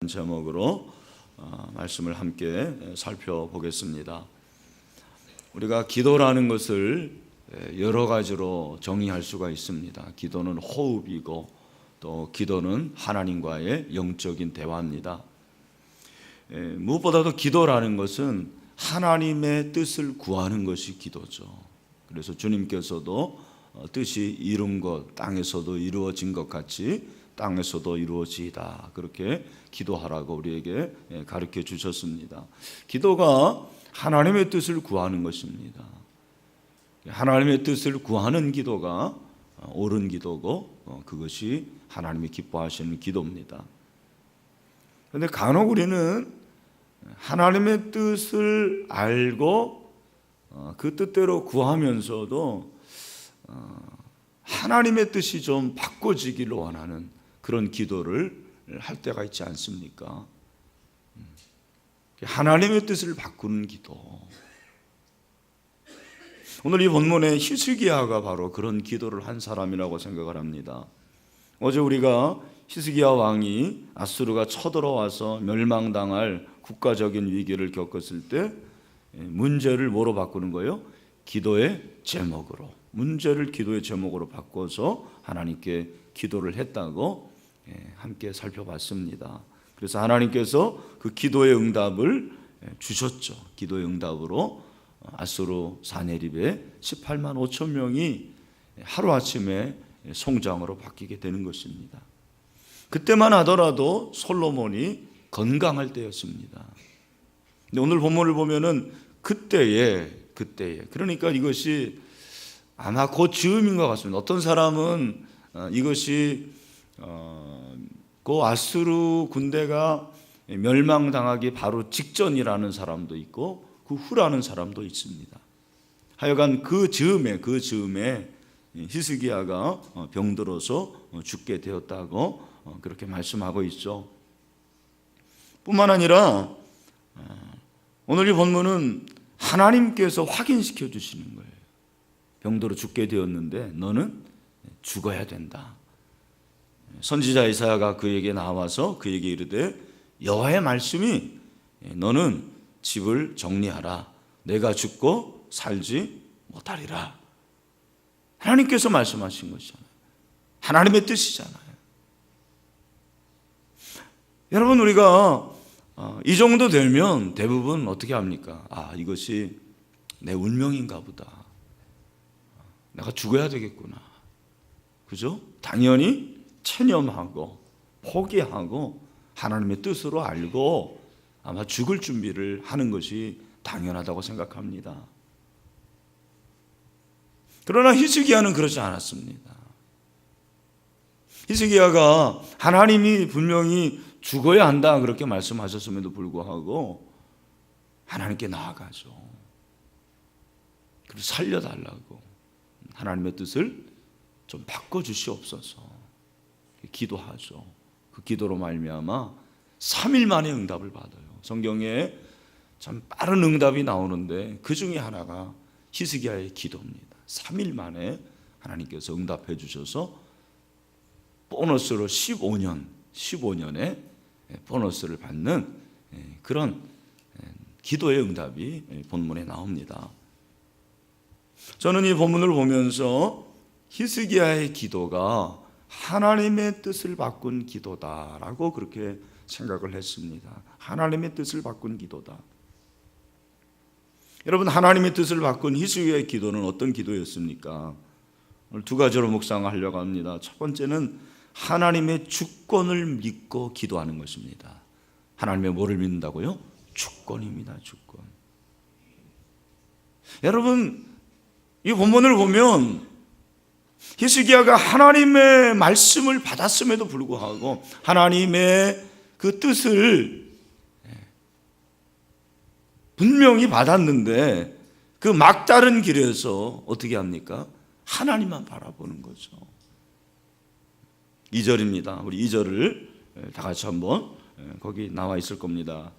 제목으로 말씀을 함께 살펴보겠습니다. 우리가 기도라는 것을 여러 가지로 정의할 수가 있습니다. 기도는 호흡이고 또 기도는 하나님과의 영적인 대화입니다. 무엇보다도 기도라는 것은 하나님의 뜻을 구하는 것이 기도죠. 그래서 주님께서도 뜻이 이룬 것 땅에서도 이루어진 것 같이 땅에서도 이루어지이다, 그렇게 기도하라고 우리에게 가르쳐 주셨습니다. 기도가 하나님의 뜻을 구하는 것입니다. 하나님의 뜻을 구하는 기도가 옳은 기도고 그것이 하나님이 기뻐하시는 기도입니다. 그런데 간혹 우리는 하나님의 뜻을 알고 그 뜻대로 구하면서도 하나님의 뜻이 좀 바꿔지기를 원하는 그런 기도를 할 때가 있지 않습니까? 하나님의 뜻을 바꾸는 기도. 오늘 이 본문의 히스기야가 바로 그런 기도를 한 사람이라고 생각을 합니다. 어제 우리가 히스기야 왕이 아수르가 쳐들어와서 멸망당할 국가적인 위기를 겪었을 때 문제를 뭐로 바꾸는 거예요? 기도의 제목으로. 문제를 기도의 제목으로 바꿔서 하나님께 기도를 했다고 함께 살펴봤습니다. 그래서 하나님께서 그 기도의 응답을 주셨죠. 기도의 응답으로 아수르 사내립의 18만 5천 명이 하루아침에 송장으로 바뀌게 되는 것입니다. 그때만 하더라도 솔로몬이 건강할 때였습니다. 근데 오늘 본문을 보면은 그때에 그러니까 이것이 아마 곧 즈음인 것 같습니다. 어떤 사람은 이것이 그 아수르 군대가 멸망당하기 바로 직전이라는 사람도 있고 그 후라는 사람도 있습니다. 하여간 그 즈음에 히스기야가 병들어서 죽게 되었다고 그렇게 말씀하고 있죠. 뿐만 아니라 오늘 이 본문은 하나님께서 확인시켜 주시는 거예요. 병들어 죽게 되었는데 너는 죽어야 된다. 선지자 이사야가 그에게 나와서 그에게 이르되 여호와의 말씀이 너는 집을 정리하라. 내가 죽고 살지 못하리라. 하나님께서 말씀하신 것이잖아요. 하나님의 뜻이잖아요. 여러분, 우리가 이 정도 되면 대부분 어떻게 합니까? 이것이 내 운명인가 보다. 내가 죽어야 되겠구나. 그죠? 당연히 체념하고 포기하고 하나님의 뜻으로 알고 아마 죽을 준비를 하는 것이 당연하다고 생각합니다. 그러나 히스기야는 그러지 않았습니다. 히스기야가 하나님이 분명히 죽어야 한다 그렇게 말씀하셨음에도 불구하고 하나님께 나아가죠. 그리고 살려달라고 하나님의 뜻을 좀 바꿔주시옵소서 기도하죠. 그 기도로 말미암아 3일 만에 응답을 받아요. 성경에 참 빠른 응답이 나오는데 그 중에 하나가 히스기야의 기도입니다. 3일 만에 하나님께서 응답해 주셔서 보너스로 15년에 보너스를 받는 그런 기도의 응답이 본문에 나옵니다. 저는 이 본문을 보면서 히스기야의 기도가 하나님의 뜻을 바꾼 기도다라고 그렇게 생각을 했습니다. 하나님의 뜻을 바꾼 기도다. 여러분, 하나님의 뜻을 바꾼 히스기야의 기도는 어떤 기도였습니까? 오늘 두 가지로 묵상하려고 합니다. 첫 번째는 하나님의 주권을 믿고 기도하는 것입니다. 하나님의 뭐를 믿는다고요? 주권입니다. 주권. 여러분, 이 본문을 보면 히스기야가 하나님의 말씀을 받았음에도 불구하고 하나님의 그 뜻을 분명히 받았는데 그 막다른 길에서 어떻게 합니까? 하나님만 바라보는 거죠. 2절입니다. 우리 2절을 다 같이 한번, 거기 나와 있을 겁니다.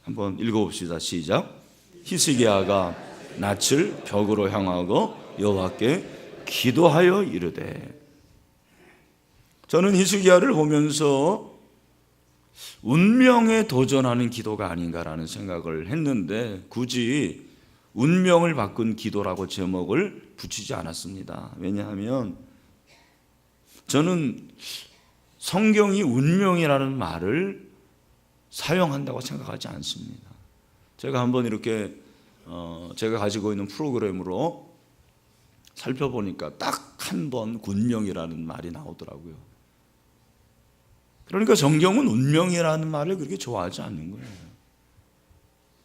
한번 읽어봅시다. 시작. 히스기야가 낯을 벽으로 향하고 여호와께 기도하여 이르되. 저는 히스기야를 보면서 운명에 도전하는 기도가 아닌가라는 생각을 했는데 굳이 운명을 바꾼 기도라고 제목을 붙이지 않았습니다. 왜냐하면 저는 성경이 운명이라는 말을 사용한다고 생각하지 않습니다. 제가 한번 이렇게 제가 가지고 있는 프로그램으로 살펴보니까 딱 한 번 운명이라는 말이 나오더라고요. 그러니까 성경은 운명이라는 말을 그렇게 좋아하지 않는 거예요.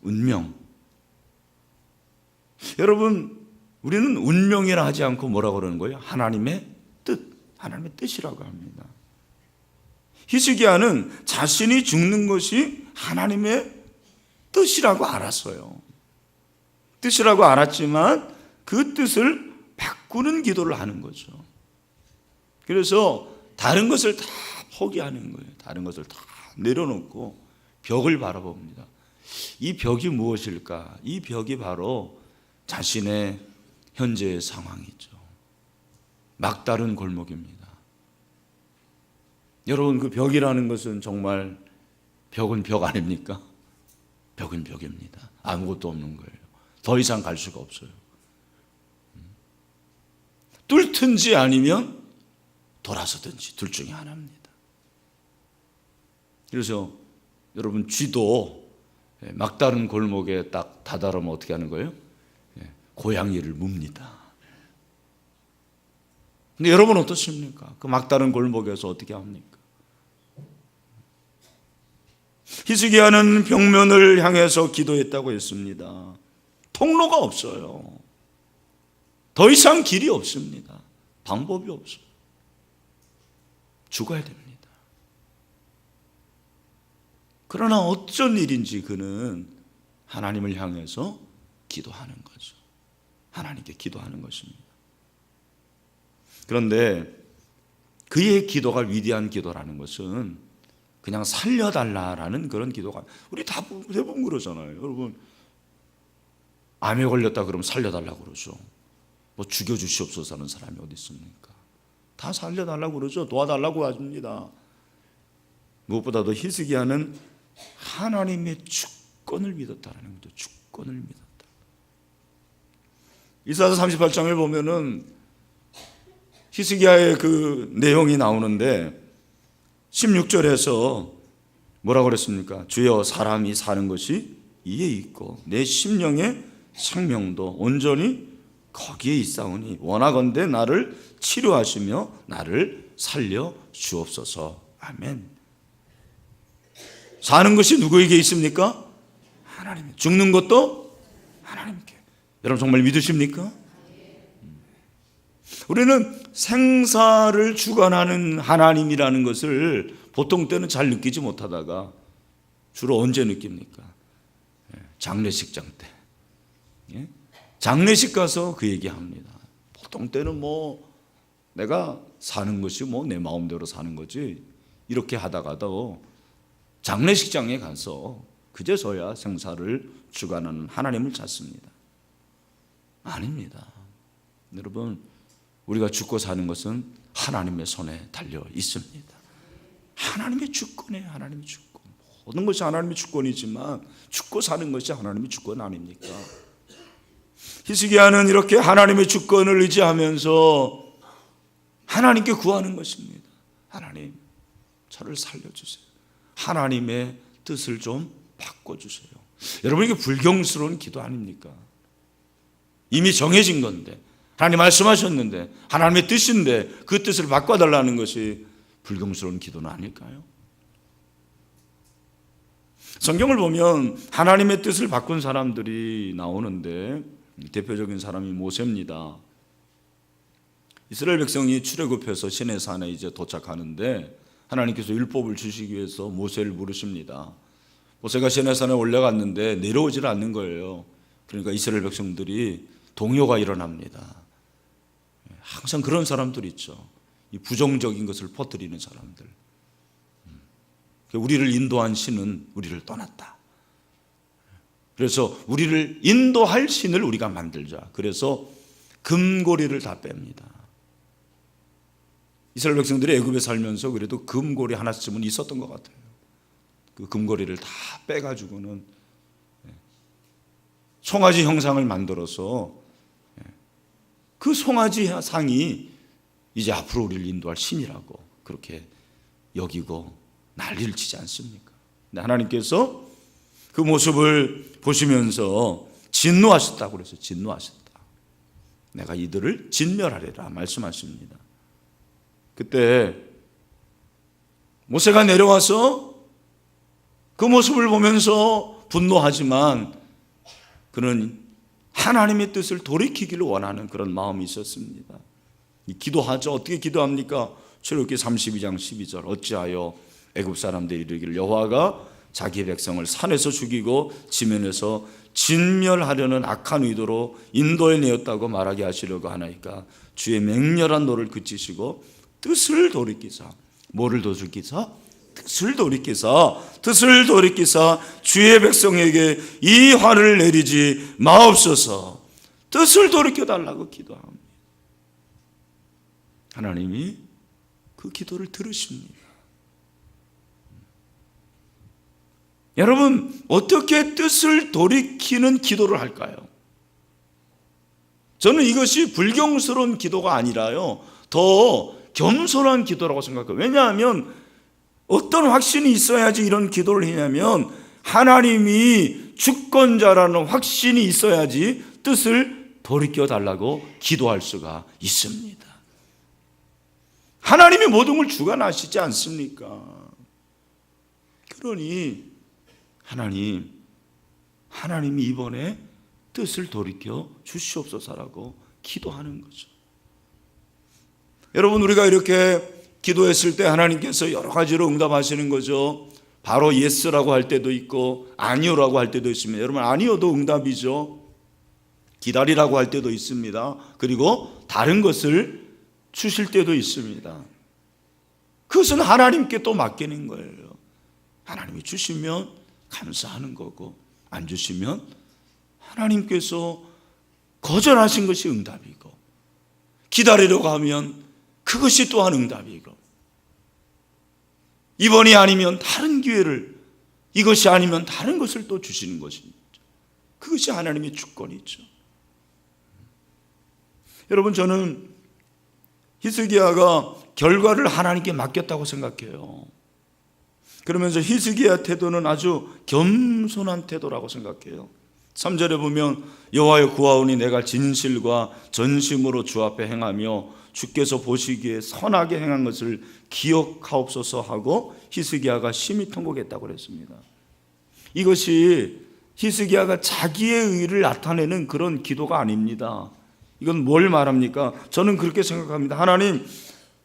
운명. 여러분, 우리는 운명이라 하지 않고 뭐라고 그러는 거예요? 하나님의 뜻, 하나님의 뜻이라고 합니다. 히스기야는 자신이 죽는 것이 하나님의 뜻이라고 알았어요. 뜻이라고 알았지만 그 뜻을 바꾸는 기도를 하는 거죠. 그래서 다른 것을 다 포기하는 거예요. 다른 것을 다 내려놓고 벽을 바라봅니다. 이 벽이 무엇일까? 이 벽이 바로 자신의 현재의 상황이죠. 막다른 골목입니다. 여러분, 그 벽이라는 것은 정말 벽은 벽 아닙니까? 벽은 벽입니다. 아무것도 없는 거예요. 더 이상 갈 수가 없어요. 뚫든지 아니면 돌아서든지 둘 중에 하나입니다. 그래서 여러분, 쥐도 막다른 골목에 딱 다다르면 어떻게 하는 거예요? 고양이를 뭅니다. 근데 여러분 어떻습니까? 그 막다른 골목에서 어떻게 합니까? 히스기야는 벽면을 향해서 기도했다고 했습니다. 통로가 없어요. 더 이상 길이 없습니다. 방법이 없어요. 죽어야 됩니다. 그러나 어쩐 일인지 그는 하나님을 향해서 기도하는 거죠. 하나님께 기도하는 것입니다. 그런데 그의 기도가 위대한 기도라는 것은 그냥 살려달라라는 그런 기도가, 우리 대부분 그러잖아요. 여러분, 암에 걸렸다 그러면 살려달라고 그러죠. 뭐 죽여주시옵소서 하는 사람이 어디 있습니까? 다 살려달라고 그러죠. 도와달라고 합니다. 무엇보다도 히스기야는 하나님의 주권을 믿었다는 거죠. 주권을 믿었다. 이사야 38장을 보면은 히스기야의 그 내용이 나오는데 16절에서 뭐라고 그랬습니까? 주여, 사람이 사는 것이 이에 있고 내 심령의 생명도 온전히 거기에 있사오니 원하건대 나를 치료하시며 나를 살려 주옵소서. 아멘. 사는 것이 누구에게 있습니까? 하나님. 죽는 것도 하나님께. 여러분 정말 믿으십니까? 우리는 생사를 주관하는 하나님이라는 것을 보통 때는 잘 느끼지 못하다가 주로 언제 느낍니까? 장례식장 때. 장례식 가서 그 얘기합니다. 보통 때는 뭐 내가 사는 것이 뭐 내 마음대로 사는 거지, 이렇게 하다가도 장례식장에 가서 그제서야 생사를 주관하는 하나님을 찾습니다. 아닙니다. 여러분, 우리가 죽고 사는 것은 하나님의 손에 달려 있습니다. 하나님의 주권이에요. 하나님의 주권. 모든 것이 하나님의 주권이지만 죽고 사는 것이 하나님의 주권 아닙니까? 히스기야는 이렇게 하나님의 주권을 의지하면서 하나님께 구하는 것입니다. 하나님, 저를 살려주세요. 하나님의 뜻을 좀 바꿔주세요. 여러분, 이게 불경스러운 기도 아닙니까? 이미 정해진 건데, 하나님 말씀하셨는데, 하나님의 뜻인데 그 뜻을 바꿔달라는 것이 불경스러운 기도는 아닐까요? 성경을 보면 하나님의 뜻을 바꾼 사람들이 나오는데 대표적인 사람이 모세입니다. 이스라엘 백성이 출애굽해서 시내산에 이제 도착하는데 하나님께서 율법을 주시기 위해서 모세를 부르십니다. 모세가 시내산에 올라갔는데 내려오질 않는 거예요. 그러니까 이스라엘 백성들이 동요가 일어납니다. 항상 그런 사람들이 있죠. 이 부정적인 것을 퍼뜨리는 사람들. 우리를 인도한 신은 우리를 떠났다. 그래서 우리를 인도할 신을 우리가 만들자. 그래서 금고리를 다 뺍니다. 이스라엘 백성들이 애굽에 살면서 그래도 금고리 하나쯤은 있었던 것 같아요. 그 금고리를 다 빼가지고는 송아지 형상을 만들어서 그 송아지 상이 이제 앞으로 우리를 인도할 신이라고 그렇게 여기고 난리를 치지 않습니까? 근데 하나님께서 그 모습을 보시면서 진노하셨다고 그래서 진노하셨다. 내가 이들을 진멸하리라 말씀하십니다. 그때 모세가 내려와서 그 모습을 보면서 분노하지만 그는 하나님의 뜻을 돌이키기를 원하는 그런 마음이 있었습니다. 기도하죠. 어떻게 기도합니까? 출애굽기 32장 12절 어찌하여 애굽 사람들이 이르기를 여호와가 자기 백성을 산에서 죽이고 지면에서 진멸하려는 악한 의도로 인도해 내었다고 말하게 하시려고 하나이까 주의 맹렬한 노를 그치시고 뜻을 돌이키사 뭐를 돌이키사? 뜻을 돌이키사 주의 백성에게 이 화를 내리지 마옵소서. 뜻을 돌이켜 달라고 기도합니다. 하나님이 그 기도를 들으십니다. 여러분, 어떻게 뜻을 돌이키는 기도를 할까요? 저는 이것이 불경스러운 기도가 아니라요, 더 겸손한 기도라고 생각해요. 왜냐하면 어떤 확신이 있어야지 이런 기도를 하냐면 하나님이 주권자라는 확신이 있어야지 뜻을 돌이켜 달라고 기도할 수가 있습니다. 하나님이 모든 걸 주관하시지 않습니까? 그러니 하나님이 이번에 뜻을 돌이켜 주시옵소서라고 기도하는 거죠. 여러분, 우리가 이렇게 기도했을 때 하나님께서 여러 가지로 응답하시는 거죠. 바로 예스라고 할 때도 있고 아니요라고 할 때도 있습니다. 여러분, 아니요도 응답이죠. 기다리라고 할 때도 있습니다. 그리고 다른 것을 주실 때도 있습니다. 그것은 하나님께 또 맡기는 거예요. 하나님이 주시면 감사하는 거고 안 주시면 하나님께서 거절하신 것이 응답이고 기다리려고 하면 그것이 또한 응답이고 이번이 아니면 다른 기회를 이것이 아니면 다른 것을 또 주시는 것입니다. 그것이 하나님의 주권이죠. 여러분, 저는 히스기야가 결과를 하나님께 맡겼다고 생각해요. 그러면서 히스기야 태도는 아주 겸손한 태도라고 생각해요. 3절에 보면 여호와여 구하오니 내가 진실과 전심으로 주 앞에 행하며 주께서 보시기에 선하게 행한 것을 기억하옵소서 하고 히스기야가 심히 통곡했다고 그랬습니다. 이것이 히스기야가 자기의 의를 나타내는 그런 기도가 아닙니다. 이건 뭘 말합니까? 저는 그렇게 생각합니다. 하나님,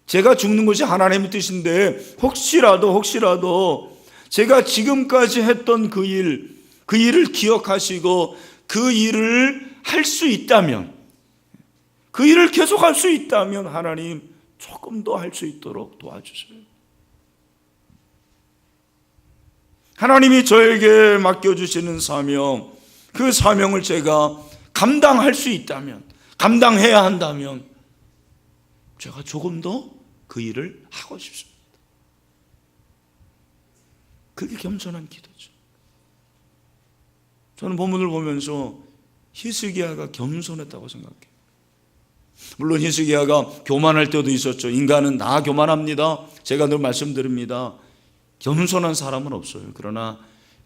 제가 죽는 것이 하나님의 뜻인데 혹시라도 제가 지금까지 했던 그 일을 기억하시고 그 일을 할 수 있다면, 그 일을 계속할 수 있다면 하나님 조금 더 할 수 있도록 도와주세요. 하나님이 저에게 맡겨주시는 사명, 그 사명을 제가 감당할 수 있다면, 감당해야 한다면 제가 조금 더 그 일을 하고 싶습니다. 그게 겸손한 기도죠. 저는 본문을 보면서 히스기야가 겸손했다고 생각해요. 물론 히스기야가 교만할 때도 있었죠. 인간은 다 교만합니다. 제가 늘 말씀드립니다. 겸손한 사람은 없어요. 그러나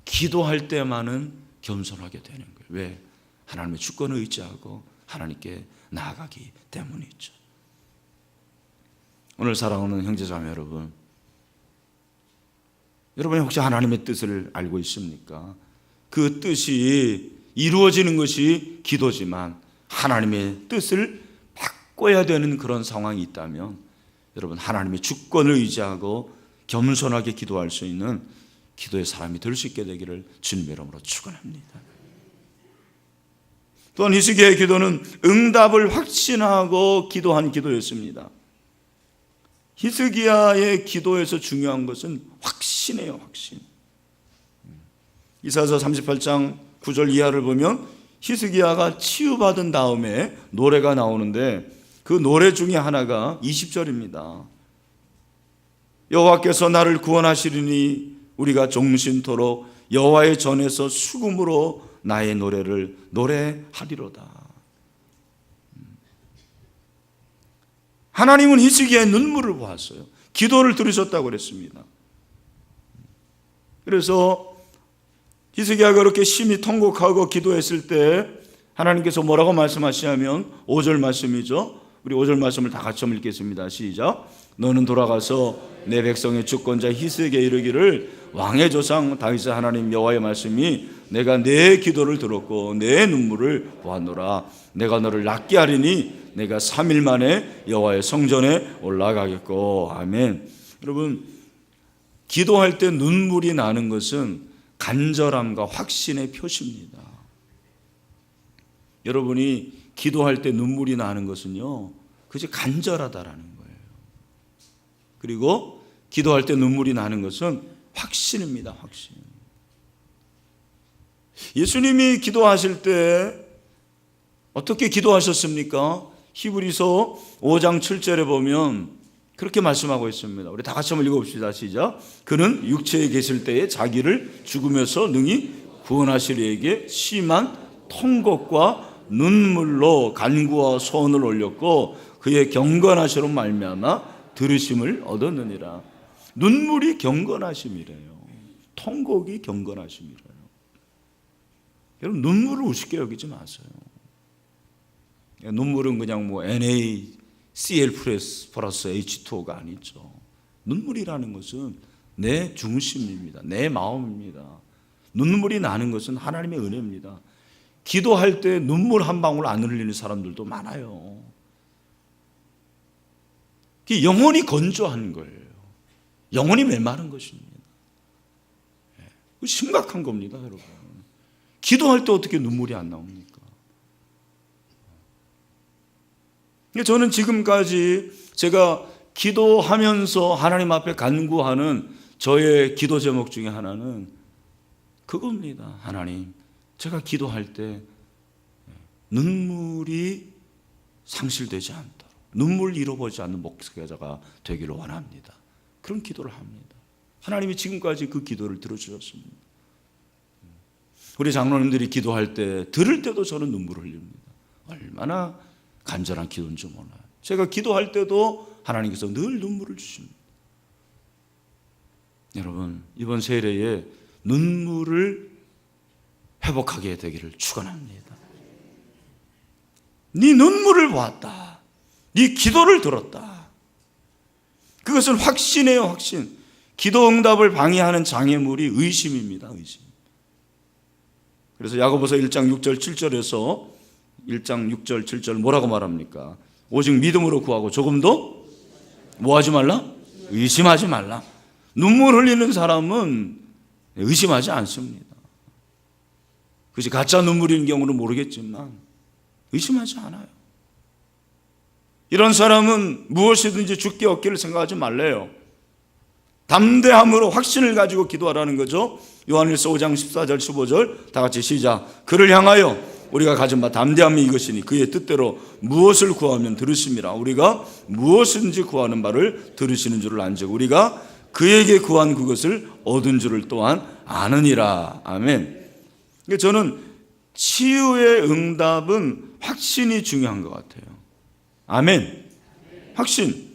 기도할 때만은 겸손하게 되는 거예요. 왜? 하나님의 주권을 의지하고 하나님께 나아가기 때문이죠. 오늘 사랑하는 형제자매 여러분, 여러분이 혹시 하나님의 뜻을 알고 있습니까? 그 뜻이 이루어지는 것이 기도지만 하나님의 뜻을 바꿔야 되는 그런 상황이 있다면 여러분, 하나님의 주권을 의지하고 겸손하게 기도할 수 있는 기도의 사람이 될 수 있게 되기를 주님의 이름으로 축원합니다. 또한 히스기야의 기도는 응답을 확신하고 기도한 기도였습니다. 히스기야의 기도에서 중요한 것은 확신이에요. 확신. 이사야서 38장 9절 이하를 보면 히스기야가 치유받은 다음에 노래가 나오는데 그 노래 중에 하나가 20절입니다. 여호와께서 나를 구원하시리니 우리가 종신토록 여호와의 전에서 수금으로 나의 노래를 노래하리로다. 하나님은 히스기야의 눈물을 보았어요. 기도를 들으셨다고 그랬습니다. 그래서 히스기야가 그렇게 심히 통곡하고 기도했을 때 하나님께서 뭐라고 말씀하시냐면 5절 말씀이죠. 우리 5절 말씀을 다 같이 한번 읽겠습니다. 시작. 너는 돌아가서 내 백성의 주권자 히스기야에게 이르기를 왕의 조상 다윗의 하나님 여호와의 말씀이 내가 내 기도를 들었고 내 눈물을 보았노라. 내가 너를 낫게 하리니 내가 3일 만에 여호와의 성전에 올라가겠고. 아멘. 여러분, 기도할 때 눈물이 나는 것은 간절함과 확신의 표시입니다. 여러분이 기도할 때 눈물이 나는 것은요, 그것이 간절하다라는 거예요. 그리고 기도할 때 눈물이 나는 것은 확신입니다. 확신. 예수님이 기도하실 때 어떻게 기도하셨습니까? 히브리서 5장 7절에 보면 그렇게 말씀하고 있습니다. 우리 다 같이 한번 읽어봅시다. 시작. 그는 육체에 계실 때에 자기를 죽으면서 능히 구원하실 이에게 심한 통곡과 눈물로 간구와 소원을 올렸고 그의 경건하시로 말미암아 들으심을 얻었느니라. 눈물이 경건하심이래요. 통곡이 경건하심이래요. 여러분, 눈물을 우습게 여기지 마세요. 눈물은 그냥 뭐 NaCl 플러스 H2O가 아니죠. 눈물이라는 것은 내 중심입니다. 내 마음입니다. 눈물이 나는 것은 하나님의 은혜입니다. 기도할 때 눈물 한 방울 안 흘리는 사람들도 많아요. 영혼이 건조한 거예요. 영혼이 메마른 것입니다. 심각한 겁니다, 여러분. 기도할 때 어떻게 눈물이 안 나옵니까? 저는 지금까지 제가 기도하면서 하나님 앞에 간구하는 저의 기도 제목 중에 하나는 그겁니다. 하나님, 제가 기도할 때 눈물이 상실되지 않도록, 눈물 잃어버리지 않는 목회자가 되기를 원합니다. 그런 기도를 합니다. 하나님이 지금까지 그 기도를 들어주셨습니다. 우리 장로님들이 기도할 때, 들을 때도 저는 눈물을 흘립니다. 얼마나 간절한 기도인지 몰라요. 제가 기도할 때도 하나님께서 늘 눈물을 주십니다. 여러분, 이번 세례에 눈물을 회복하게 되기를 축원합니다. 네 눈물을 보았다. 네 기도를 들었다. 그것은 확신이에요, 확신. 기도 응답을 방해하는 장애물이 의심입니다, 의심. 그래서 야고보서 1장 6절 7절에서 1장 6절 7절 뭐라고 말합니까? 오직 믿음으로 구하고 조금도 뭐하지 말라? 의심하지 말라. 눈물 흘리는 사람은 의심하지 않습니다. 그것이 가짜 눈물인 경우는 모르겠지만 의심하지 않아요. 이런 사람은 무엇이든지 죽게 얻기를 생각하지 말래요. 담대함으로 확신을 가지고 기도하라는 거죠. 요한일서 5장 14절 15절 다 같이 시작. 그를 향하여 우리가 가진 바 담대함이 이것이니 그의 뜻대로 무엇을 구하면 들으심이라. 우리가 무엇인지 구하는 바를 들으시는 줄을 안즉 우리가 그에게 구한 그것을 얻은 줄을 또한 아느니라. 아멘. 저는 치유의 응답은 확신이 중요한 것 같아요. 아멘. 확신.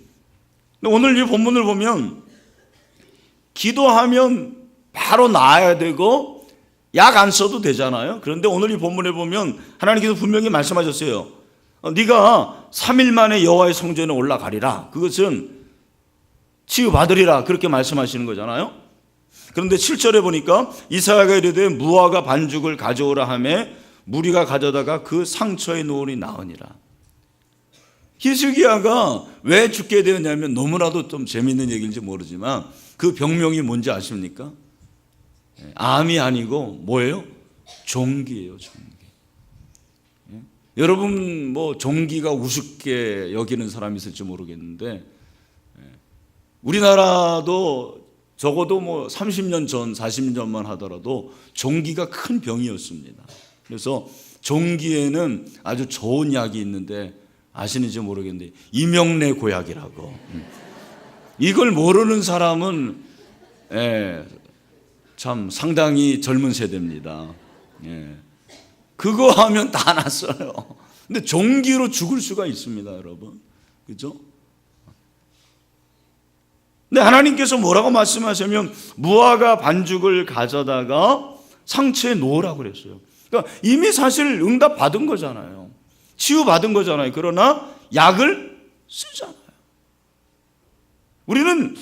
오늘 이 본문을 보면 기도하면 바로 나아야 되고 약 안 써도 되잖아요. 그런데 오늘 이 본문에 보면 하나님께서 분명히 말씀하셨어요. 네가 3일 만에 여호와의 성전에 올라가리라. 그것은 치유받으리라. 그렇게 말씀하시는 거잖아요. 그런데 7절에 보니까 이사야가 이르되 무화과 반죽을 가져오라 하며 무리가 가져다가 그 상처에 놓으니 나으니라. 히스기야가 왜 죽게 되었냐면 너무나도 좀 재밌는 얘기인지 모르지만 그 병명이 뭔지 아십니까? 암이 아니고 뭐예요? 종기예요, 종기. 여러분 뭐 종기가 우습게 여기는 사람이 있을지 모르겠는데 우리나라도 적어도 뭐 30년 전, 40년 전만 하더라도 종기가 큰 병이었습니다. 그래서 종기에는 아주 좋은 약이 있는데 아시는지 모르겠는데 이명래 고약이라고. 이걸 모르는 사람은 참 상당히 젊은 세대입니다. 예. 그거 하면 다 났어요. 근데 종기로 죽을 수가 있습니다, 여러분. 그죠? 근데 하나님께서 뭐라고 말씀하시면 무화과 반죽을 가져다가 상처에 놓으라고 그랬어요. 그러니까 이미 사실 응답 받은 거잖아요. 치유 받은 거잖아요. 그러나 약을 쓰잖아요. 우리는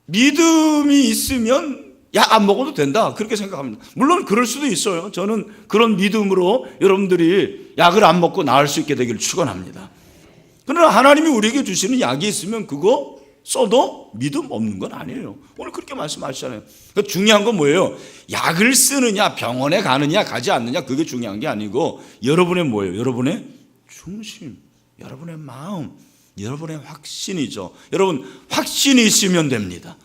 믿음이 있으면 약 안 먹어도 된다, 그렇게 생각합니다. 물론 그럴 수도 있어요. 저는 그런 믿음으로 여러분들이 약을 안 먹고 나을 수 있게 되기를 축원합니다. 그러나 하나님이 우리에게 주시는 약이 있으면 그거 써도 믿음 없는 건 아니에요. 오늘 그렇게 말씀하시잖아요. 그러니까 중요한 건 뭐예요? 약을 쓰느냐, 병원에 가느냐, 가지 않느냐, 그게 중요한 게 아니고 여러분의 뭐예요? 여러분의 중심, 여러분의 마음, 여러분의 확신이죠. 여러분, 확신이 있으면 됩니다.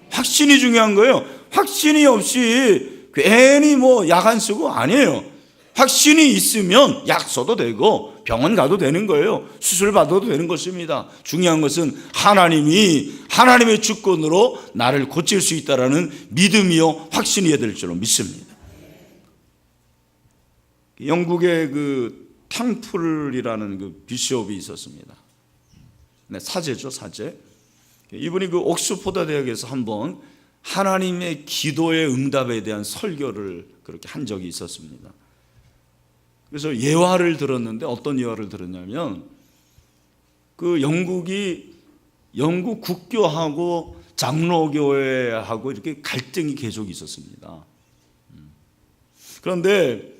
확신이 중요한 거예요. 확신이 없이 괜히 뭐 약 안 쓰고 아니에요. 확신이 있으면 약 써도 되고 병원 가도 되는 거예요. 수술 받아도 되는 것입니다. 중요한 것은 하나님의 주권으로 나를 고칠 수 있다라는 믿음이요 확신이어야 될 줄로 믿습니다. 영국의 그 탕풀이라는 그 비숍이 있었습니다. 네, 사제죠, 사제. 이분이 그 옥스포드 대학에서 한번 하나님의 기도의 응답에 대한 설교를 그렇게 한 적이 있었습니다. 그래서 예화를 들었는데 어떤 예화를 들었냐면 그 영국 국교하고 장로교회하고 이렇게 갈등이 계속 있었습니다. 그런데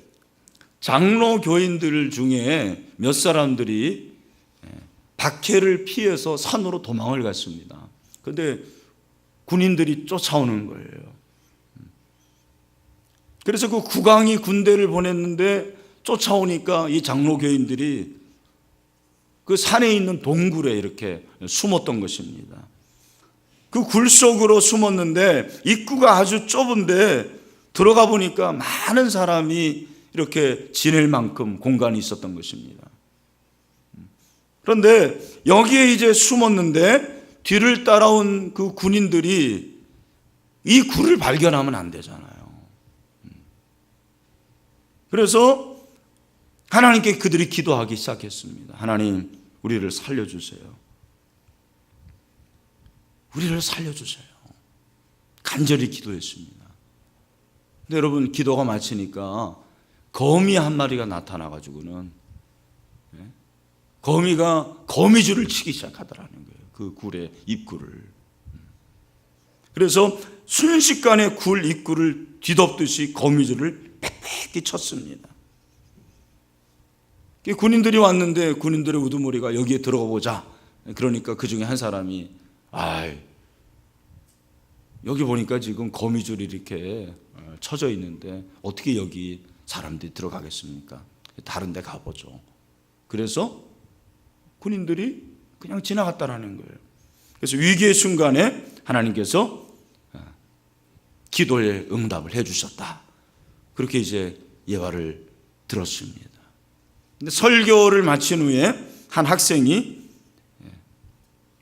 장로교인들 중에 몇 사람들이 박해를 피해서 산으로 도망을 갔습니다. 그런데 군인들이 쫓아오는 거예요. 그래서 그 국왕이 군대를 보냈는데 쫓아오니까 이 장로교인들이 그 산에 있는 동굴에 이렇게 숨었던 것입니다. 그 굴 속으로 숨었는데 입구가 아주 좁은데 들어가 보니까 많은 사람이 이렇게 지낼 만큼 공간이 있었던 것입니다. 그런데 여기에 이제 숨었는데 뒤를 따라온 그 군인들이 이 굴을 발견하면 안 되잖아요. 그래서 하나님께 그들이 기도하기 시작했습니다. 하나님, 우리를 살려주세요. 우리를 살려주세요. 간절히 기도했습니다. 근데 여러분, 기도가 마치니까 거미 한 마리가 나타나가지고는 거미가 거미줄을 치기 시작하더라는 거예요. 그 굴의 입구를. 그래서 순식간에 굴 입구를 뒤덮듯이 거미줄을 빽빽히 쳤습니다. 군인들이 왔는데 군인들의 우두머리가 여기에 들어가 보자. 그러니까 그 중에 한 사람이 여기 보니까 지금 거미줄이 이렇게 쳐져 있는데 어떻게 여기 사람들이 들어가겠습니까? 다른 데 가보죠. 그래서 군인들이 그냥 지나갔다라는 거예요. 그래서 위기의 순간에 하나님께서 기도의 응답을 해주셨다. 그렇게 이제 예화를 들었습니다. 근데 설교를 마친 후에 한 학생이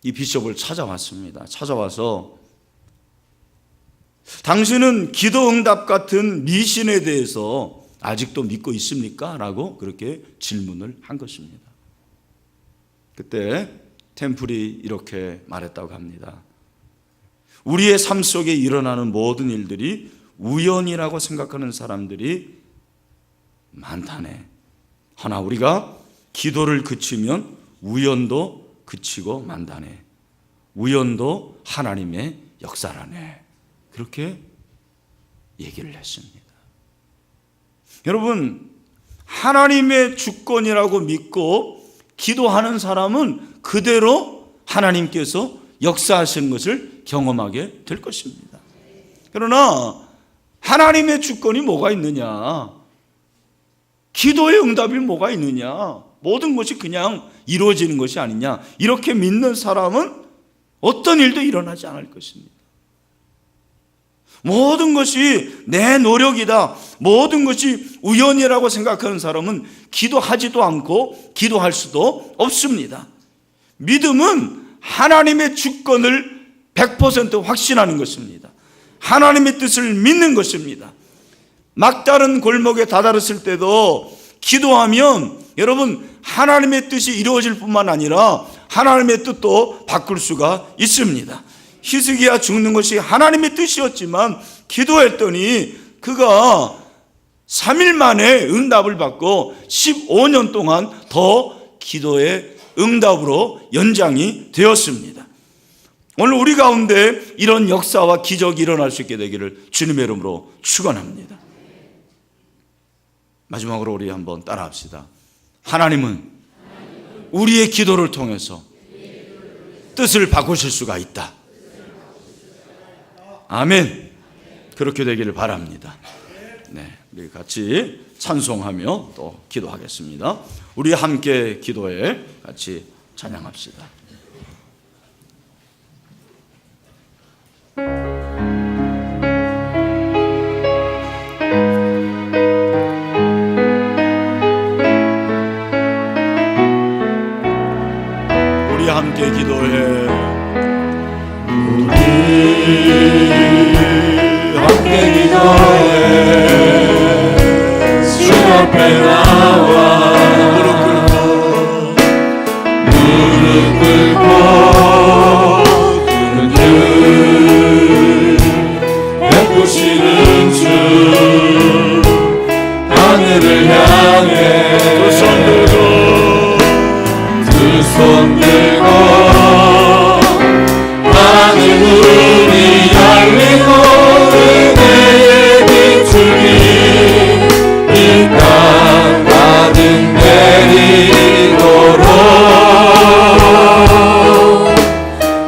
이 비숍을 찾아왔습니다. 찾아와서 당신은 기도 응답 같은 미신에 대해서 아직도 믿고 있습니까? 라고 그렇게 질문을 한 것입니다. 그때 템플이 이렇게 말했다고 합니다. 우리의 삶 속에 일어나는 모든 일들이 우연이라고 생각하는 사람들이 많다네. 하나 우리가 기도를 그치면 우연도 그치고 만다네. 우연도 하나님의 역사라네. 그렇게 얘기를 했습니다. 여러분, 하나님의 주권이라고 믿고 기도하는 사람은 그대로 하나님께서 역사하시는 것을 경험하게 될 것입니다. 그러나 하나님의 주권이 뭐가 있느냐? 기도의 응답이 뭐가 있느냐? 모든 것이 그냥 이루어지는 것이 아니냐? 이렇게 믿는 사람은 어떤 일도 일어나지 않을 것입니다. 모든 것이 내 노력이다, 모든 것이 우연이라고 생각하는 사람은 기도하지도 않고 기도할 수도 없습니다. 믿음은 하나님의 주권을 100% 확신하는 것입니다. 하나님의 뜻을 믿는 것입니다. 막다른 골목에 다다랐을 때도 기도하면 여러분 하나님의 뜻이 이루어질 뿐만 아니라 하나님의 뜻도 바꿀 수가 있습니다. 히스기야 죽는 것이 하나님의 뜻이었지만 기도했더니 그가 3일 만에 응답을 받고 15년 동안 더 기도의 응답으로 연장이 되었습니다. 오늘 우리 가운데 이런 역사와 기적이 일어날 수 있게 되기를 주님의 이름으로 축원합니다. 마지막으로 우리 한번 따라합시다. 하나님은 우리의 기도를 통해서 뜻을 바꾸실 수가 있다. 아멘. 그렇게 되기를 바랍니다. 네, 우리 같이 찬송하며 또 기도하겠습니다. 우리 함께 기도에 같이 찬양합시다. 우리 함께 기도해. 우리 함께 기도해. 주 앞에 나와